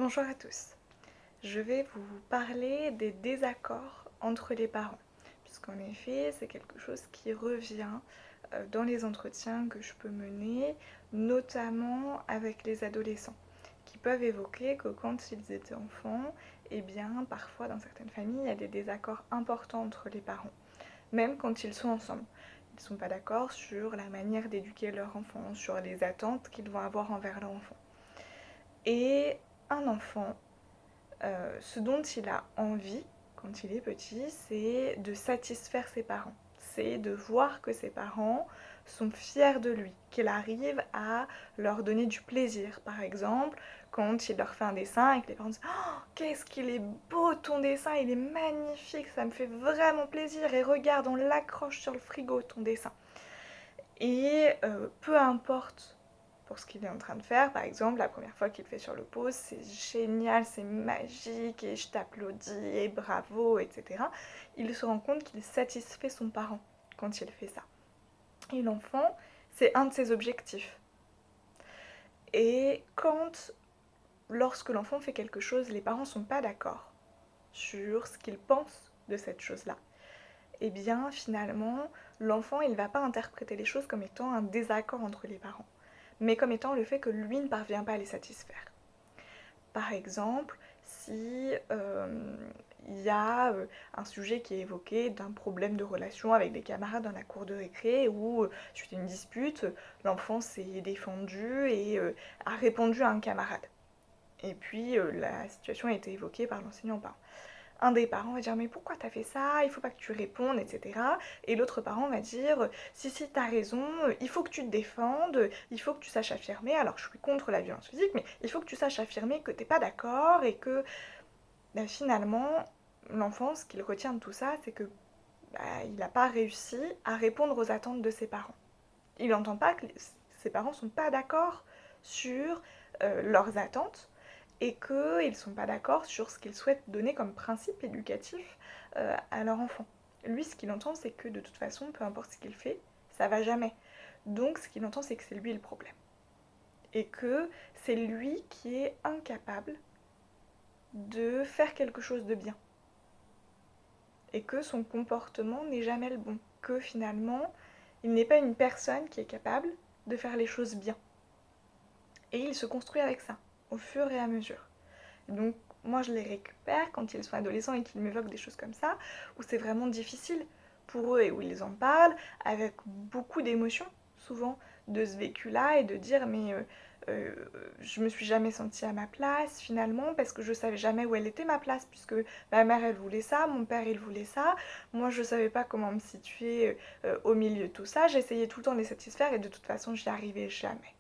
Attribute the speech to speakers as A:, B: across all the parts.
A: Bonjour à tous. Je vais vous parler des désaccords entre les parents, puisqu'en effet, c'est quelque chose qui revient dans les entretiens que je peux mener, notamment avec les adolescents, qui peuvent évoquer que quand ils étaient enfants, eh bien, parfois dans certaines familles, il y a des désaccords importants entre les parents, même quand ils sont ensemble. Ils ne sont pas d'accord sur la manière d'éduquer leur enfant, sur les attentes qu'ils vont avoir envers leur enfant. Et un enfant, ce dont il a envie quand il est petit, c'est de satisfaire ses parents. C'est de voir que ses parents sont fiers de lui, qu'il arrive à leur donner du plaisir. Par exemple, quand il leur fait un dessin et que les parents disent «Oh, qu'est-ce qu'il est beau ton dessin, il est magnifique, ça me fait vraiment plaisir et regarde, on l'accroche sur le frigo ton dessin». Et peu importe pour ce qu'il est en train de faire, par exemple, la première fois qu'il le fait sur le pot, c'est génial, c'est magique, et je t'applaudis, et bravo, etc. Il se rend compte qu'il satisfait son parent quand il fait ça. Et l'enfant, c'est un de ses objectifs. Et lorsque l'enfant fait quelque chose, les parents ne sont pas d'accord sur ce qu'ils pensent de cette chose-là, et bien finalement, l'enfant, il ne va pas interpréter les choses comme étant un désaccord entre les parents, mais comme étant le fait que lui ne parvient pas à les satisfaire. Par exemple, si il y a un sujet qui est évoqué d'un problème de relation avec des camarades dans la cour de récré où, suite à une dispute, l'enfant s'est défendu et a répondu à un camarade. Et puis la situation a été évoquée par l'enseignant parent. Un des parents va dire mais pourquoi t'as fait ça, il faut pas que tu répondes, etc. Et l'autre parent va dire si t'as raison, il faut que tu te défendes, il faut que tu saches affirmer, alors je suis contre la violence physique, mais il faut que tu saches affirmer que t'es pas d'accord et que finalement l'enfant, ce qu'il retient de tout ça, c'est que il n'a pas réussi à répondre aux attentes de ses parents. Il n'entend pas que ses parents sont pas d'accord sur leurs attentes et qu'ils ne sont pas d'accord sur ce qu'ils souhaitent donner comme principe éducatif à leur enfant. Lui, ce qu'il entend, c'est que de toute façon, peu importe ce qu'il fait, ça va jamais. Donc, ce qu'il entend, c'est que c'est lui le problème. Et que c'est lui qui est incapable de faire quelque chose de bien. Et que son comportement n'est jamais le bon. Que finalement, il n'est pas une personne qui est capable de faire les choses bien. Et il se construit avec ça, au fur et à mesure. Donc moi je les récupère quand ils sont adolescents et qu'ils m'évoquent des choses comme ça, où c'est vraiment difficile pour eux et où ils en parlent avec beaucoup d'émotions, souvent, de ce vécu-là et de dire mais euh, je me suis jamais sentie à ma place finalement parce que je savais jamais où elle était ma place puisque ma mère elle voulait ça, mon père il voulait ça, moi je savais pas comment me situer au milieu de tout ça, j'essayais tout le temps de les satisfaire et de toute façon j'y arrivais jamais.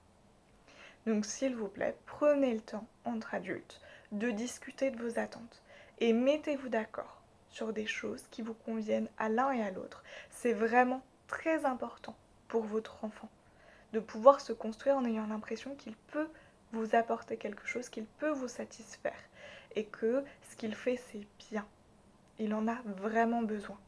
A: Donc s'il vous plaît, prenez le temps entre adultes de discuter de vos attentes et mettez-vous d'accord sur des choses qui vous conviennent à l'un et à l'autre. C'est vraiment très important pour votre enfant de pouvoir se construire en ayant l'impression qu'il peut vous apporter quelque chose, qu'il peut vous satisfaire et que ce qu'il fait c'est bien. Il en a vraiment besoin.